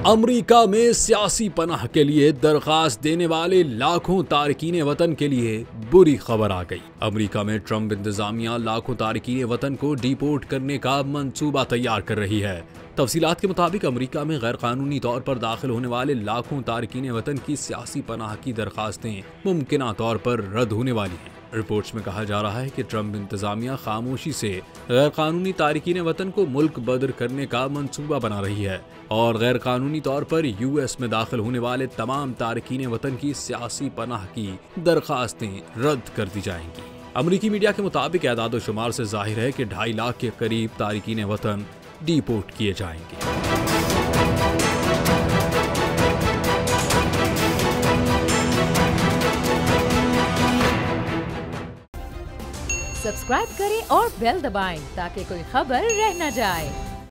America में सियासी पनाह के लिए दरखास्त देने वाले लाखों तारकीन वतन के लिए बुरी खबर आ गई। अमेरिका में ट्रंप इंतजामिया लाखों तारकीन वतन को डिपोर्ट करने का मंसूबा तैयार कर रही है। तफसीलात के मुताबिक अमेरिका में गैर कानूनी तौर पर दाखिल होने वाले लाखों तारकीन वतन की सियासी पनाह की दरखास्तें मुमकिन तौर पर रद्द होने वाली हैं। रिपोर्ट्स में कहा जा रहा है कि ट्रंप इंतजामिया खामोशी से गैर कानूनी तारकीन वतन को मुल्क बदर करने का मंसूबा बना रही है और गैर कानूनी तौर पर यूएस में दाखिल होने वाले तमाम तारकीन वतन की सियासी पनाह की दरखास्तें रद्द कर दी जाएंगी। अमेरिकी मीडिया के मुताबिक एदाद शुमार से जाहिर है कि 2.5 लाख के करीब तारकीन वतन डिपोर्ट किए जाएंगे। सब्सक्राइब करें और बेल दबाएं ताकि कोई खबर रह न जाए।